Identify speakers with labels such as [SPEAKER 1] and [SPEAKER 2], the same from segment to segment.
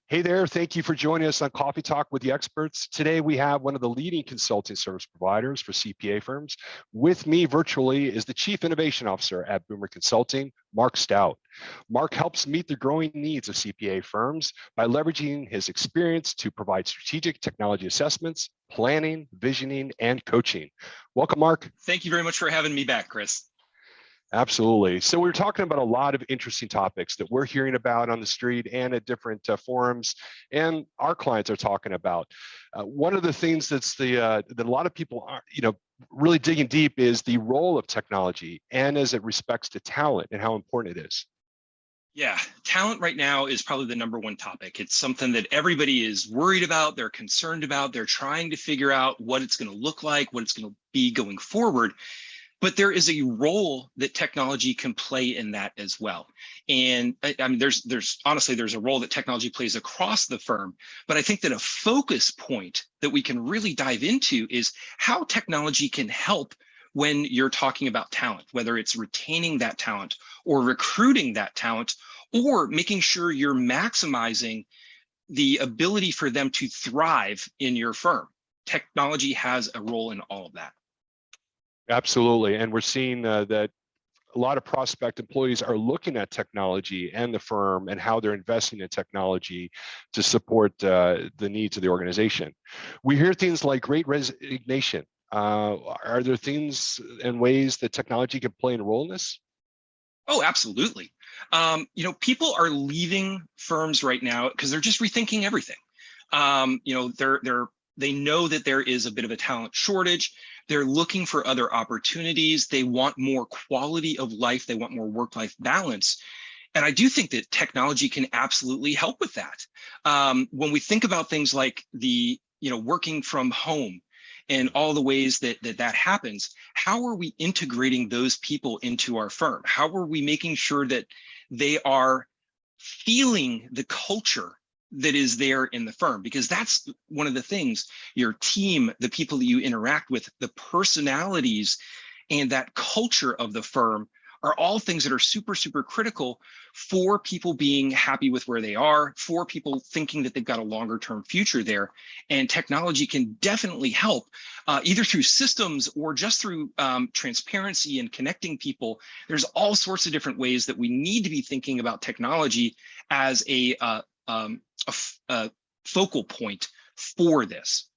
[SPEAKER 1] Hey there, thank you for joining us on Coffee Talk with the Experts. Today we have one of the leading consulting service providers for CPA firms. With me virtually is the Chief Innovation Officer at Boomer Consulting, Marc Staut. Marc helps meet the growing needs of CPA firms by leveraging his experience to provide strategic technology assessments, planning, visioning, and coaching. Welcome, Marc.
[SPEAKER 2] Thank you very much for having me back, Chris.
[SPEAKER 1] Absolutely. So we're talking about a lot of interesting topics that we're hearing about on the street and at different forums, and our clients are talking about. One of the things that a lot of people are, really digging deep is the role of technology and as it respects to talent and how important it is.
[SPEAKER 2] Yeah, talent right now is probably the number one topic. It's something that everybody is worried about, they're concerned about, they're trying to figure out what it's going to look like, what it's going to be going forward. But there is a role that technology can play in that as well. And I mean, there's honestly, there's a role that technology plays across the firm. But I think that a focus point that we can really dive into is how technology can help when you're talking about talent, whether it's retaining that talent or recruiting that talent, or making sure you're maximizing the ability for them to thrive in your firm. Technology has a role in all of that.
[SPEAKER 1] Absolutely. And we're seeing that a lot of prospect employees are looking at technology and the firm and how they're investing in technology to support the needs of the organization. We hear things like Great Resignation. Are there things and ways that technology can play a role in this?
[SPEAKER 2] Oh, absolutely. People are leaving firms right now because they're just rethinking everything. They know that there is a bit of a talent shortage. They're looking for other opportunities. They want more quality of life. They want more work-life balance. And I do think that technology can absolutely help with that. When we think about things like the, working from home and all the ways that happens, how are we integrating those people into our firm? How are we making sure that they are feeling the culture that is there in the firm? Because that's one of the things, your team, the people that you interact with, the personalities and that culture of the firm are all things that are super, super critical for people being happy with where they are, for people thinking that they've got a longer term future there. And technology can definitely help either through systems or just through transparency and connecting people. There's all sorts of different ways that we need to be thinking about technology as a focal point for this.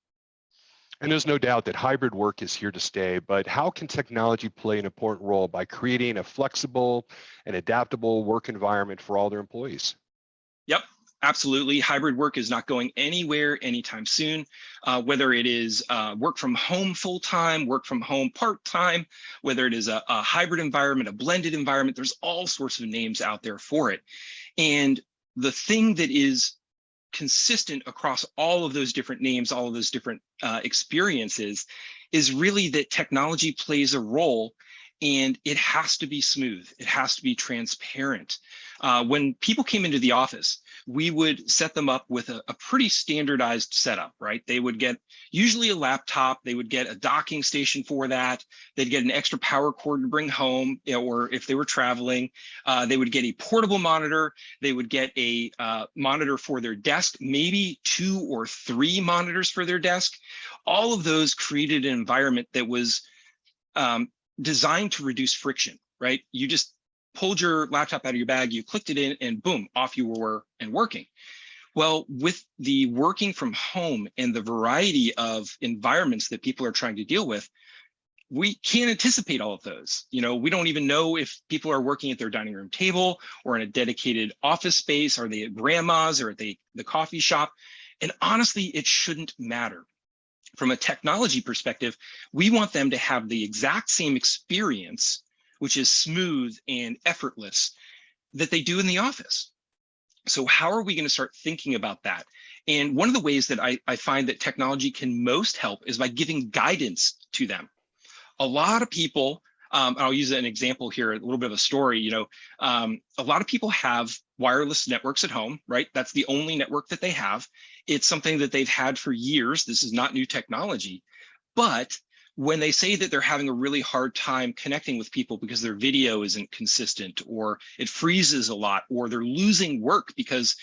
[SPEAKER 1] And there's no doubt that hybrid work is here to stay, but how can technology play an important role by creating a flexible and adaptable work environment for all their employees?
[SPEAKER 2] Yep, absolutely. Hybrid work is not going anywhere anytime soon, whether it is work from home full-time, work from home part-time, whether it is a hybrid environment, a blended environment, there's all sorts of names out there for it. And the thing that is consistent across all of those different names, all of those different experiences, is really that technology plays a role, and it has to be smooth. It has to be transparent. When people came into the office, we would set them up with a pretty standardized setup, right? They would get usually a laptop, they would get a docking station for that, they'd get an extra power cord to bring home, or if they were traveling, they would get a portable monitor, they would get a monitor for their desk, maybe 2 or 3 monitors for their desk. All of those created an environment that was designed to reduce friction, right? You just pulled your laptop out of your bag, you clicked it in, and boom, off you were and working. Well, with the working from home and the variety of environments that people are trying to deal with, we can't anticipate all of those. We don't even know if people are working at their dining room table or in a dedicated office space. Are they at grandma's or at the coffee shop? And honestly, it shouldn't matter. From a technology perspective, we want them to have the exact same experience, which is smooth and effortless, that they do in the office. So how are we going to start thinking about that? And one of the ways that I find that technology can most help is by giving guidance to them. A lot of people, I'll use an example here, a little bit of a story, a lot of people have wireless networks at home, right? That's the only network that they have. It's something that they've had for years. This is not new technology. But when they say that they're having a really hard time connecting with people because their video isn't consistent, or it freezes a lot, or they're losing work because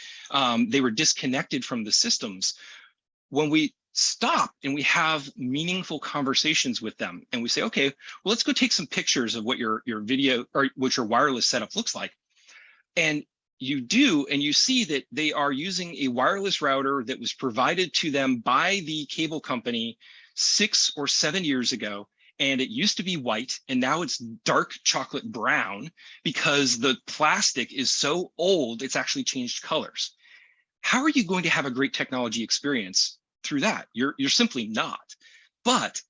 [SPEAKER 2] they were disconnected from the systems, when we stop and we have meaningful conversations with them and we say, okay, well, let's go take some pictures of what your video or what your wireless setup looks like. And you do, and you see that they are using a wireless router that was provided to them by the cable company 6 or 7 years ago. And it used to be white, and now it's dark chocolate brown because the plastic is so old, it's actually changed colors. How are you going to have a great technology experience through that? You're simply not. But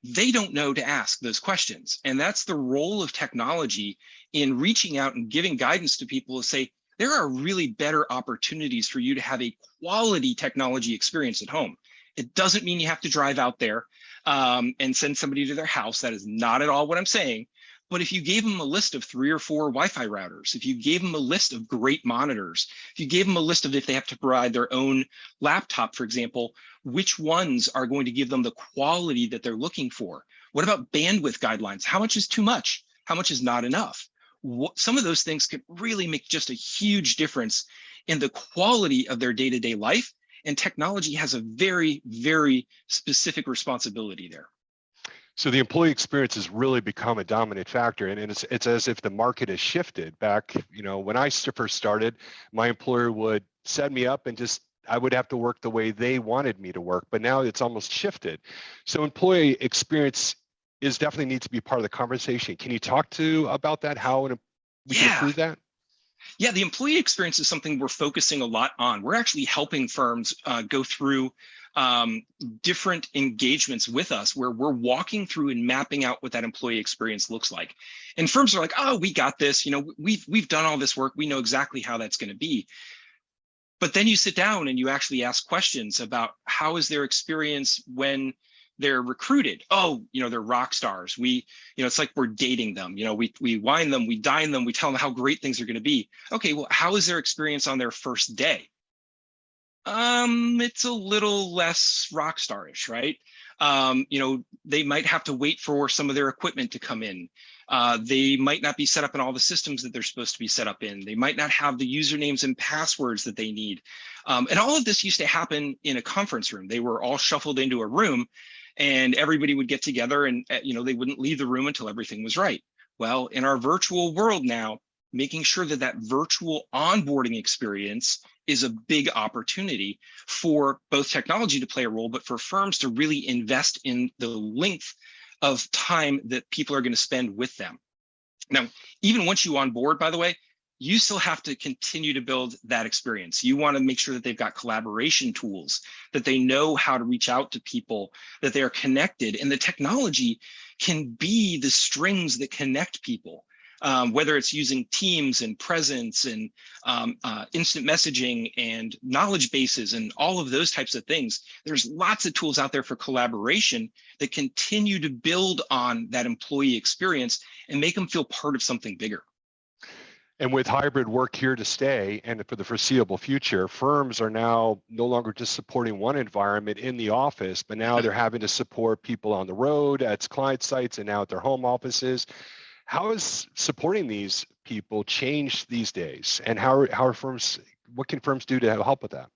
[SPEAKER 2] they don't know to ask those questions. And that's the role of technology in reaching out and giving guidance to people to say, there are really better opportunities for you to have a quality technology experience at home. It doesn't mean you have to drive out there and send somebody to their house. That is not at all what I'm saying. But if you gave them a list of 3 or 4 Wi-Fi routers, if you gave them a list of great monitors, if you gave them a list of if they have to provide their own laptop, for example, which ones are going to give them the quality that they're looking for? What about bandwidth guidelines? How much is too much? How much is not enough? Some of those things could really make just a huge difference in the quality of their day-to-day life. And technology has a very, very specific responsibility there.
[SPEAKER 1] So the employee experience has really become a dominant factor, and it's as if the market has shifted. Back, when I first started, my employer would set me up and I would have to work the way they wanted me to work, but now it's almost shifted. So employee experience definitely needs to be part of the conversation. Can you talk about that, how we can improve that?
[SPEAKER 2] Yeah, the employee experience is something we're focusing a lot on. We're actually helping firms go through different engagements with us where we're walking through and mapping out what that employee experience looks like. And firms are like, oh, we got this. We've done all this work. We know exactly how that's going to be. But then you sit down and you actually ask questions about how is their experience when they're recruited. Oh, they're rock stars. It's like we're dating them. We wine them, we dine them, we tell them how great things are going to be. Okay, well, how is their experience on their first day? It's a little less rock starish, right? They might have to wait for some of their equipment to come in. They might not be set up in all the systems that they're supposed to be set up in. They might not have the usernames and passwords that they need. And all of this used to happen in a conference room. They were all shuffled into a room and everybody would get together and they wouldn't leave the room until everything was right. Well, in our virtual world now, making sure that that virtual onboarding experience is a big opportunity for both technology to play a role, but for firms to really invest in the length of time that people are going to spend with them. Now, even once you onboard, by the way, you still have to continue to build that experience. You want to make sure that they've got collaboration tools, that they know how to reach out to people, that they are connected, and the technology can be the strings that connect people. Whether it's using Teams and Presence and instant messaging and knowledge bases and all of those types of things. There's lots of tools out there for collaboration that continue to build on that employee experience and make them feel part of something bigger.
[SPEAKER 1] And with hybrid work here to stay and for the foreseeable future, firms are now no longer just supporting one environment in the office, but now they're having to support people on the road, at client sites, and now at their home offices. How is supporting these people changed these days? And how are firms, what can firms do to help with that?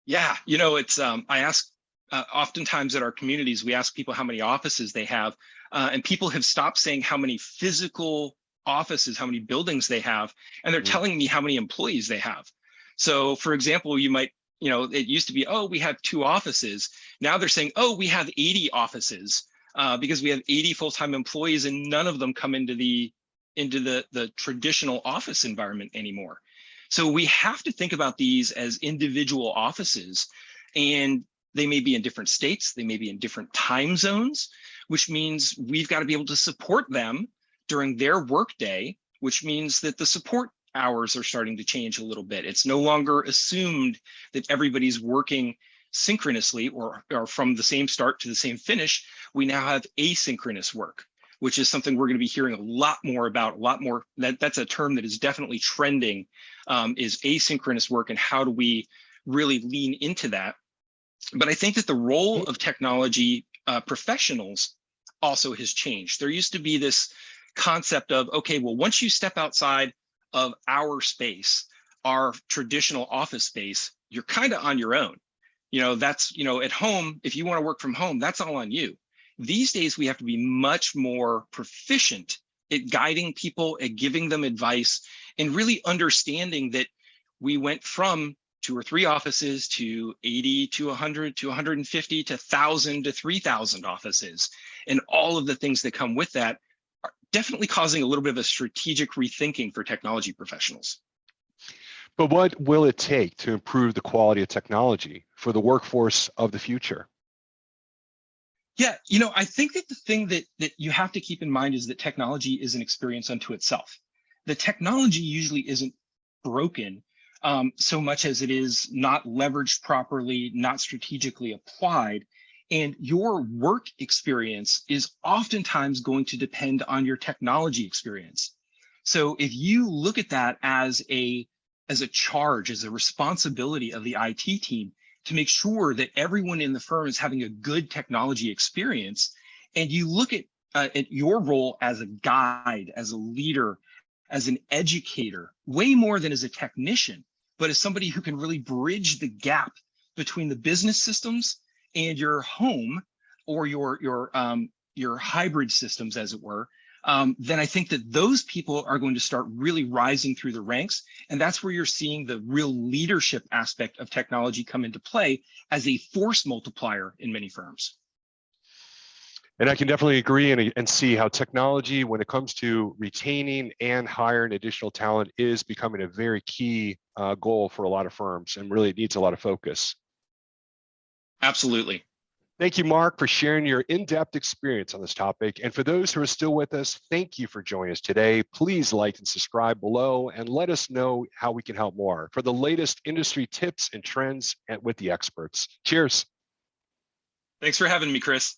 [SPEAKER 2] Yeah, it's, I ask, oftentimes at our communities, we ask people how many offices they have, and people have stopped saying how many physical offices, how many buildings they have, and they're telling me how many employees they have. So for example, you might, it used to be, oh, we have 2 offices. Now they're saying, oh, we have 80 offices. Because we have 80 full-time employees and none of them come into the traditional office environment anymore. So we have to think about these as individual offices, and they may be in different states, they may be in different time zones, which means we've got to be able to support them during their workday, which means that the support hours are starting to change a little bit. It's no longer assumed that everybody's working synchronously or from the same start to the same finish. We now have asynchronous work, which is something we're going to be hearing a lot more about, that's a term that is definitely trending, is asynchronous work, and how do we really lean into that. But I think that the role of technology professionals also has changed. There used to be this concept of, okay, well, once you step outside of our space, our traditional office space, you're kind of on your own. That's, at home, if you want to work from home, that's all on you. These days, we have to be much more proficient at guiding people, at giving them advice, and really understanding that we went from 2 or 3 offices to 80 to 100 to 150 to 1,000 to 3,000 offices. And all of the things that come with that are definitely causing a little bit of a strategic rethinking for technology professionals.
[SPEAKER 1] But what will it take to improve the quality of technology for the workforce of the future?
[SPEAKER 2] Yeah, I think that the thing that you have to keep in mind is that technology is an experience unto itself. The technology usually isn't broken so much as it is not leveraged properly, not strategically applied. And your work experience is oftentimes going to depend on your technology experience. So if you look at that as a charge, as a responsibility of the IT team, to make sure that everyone in the firm is having a good technology experience. And you look at your role as a guide, as a leader, as an educator, way more than as a technician, but as somebody who can really bridge the gap between the business systems and your home or your hybrid systems, as it were. Then I think that those people are going to start really rising through the ranks. And that's where you're seeing the real leadership aspect of technology come into play as a force multiplier in many firms.
[SPEAKER 1] And I can definitely agree and see how technology, when it comes to retaining and hiring additional talent, is becoming a very key goal for a lot of firms, and really it needs a lot of focus.
[SPEAKER 2] Absolutely.
[SPEAKER 1] Thank you, Mark, for sharing your in-depth experience on this topic. And for those who are still with us, thank you for joining us today. Please like and subscribe below and let us know how we can help more for the latest industry tips and trends with the experts. Cheers.
[SPEAKER 2] Thanks for having me, Chris.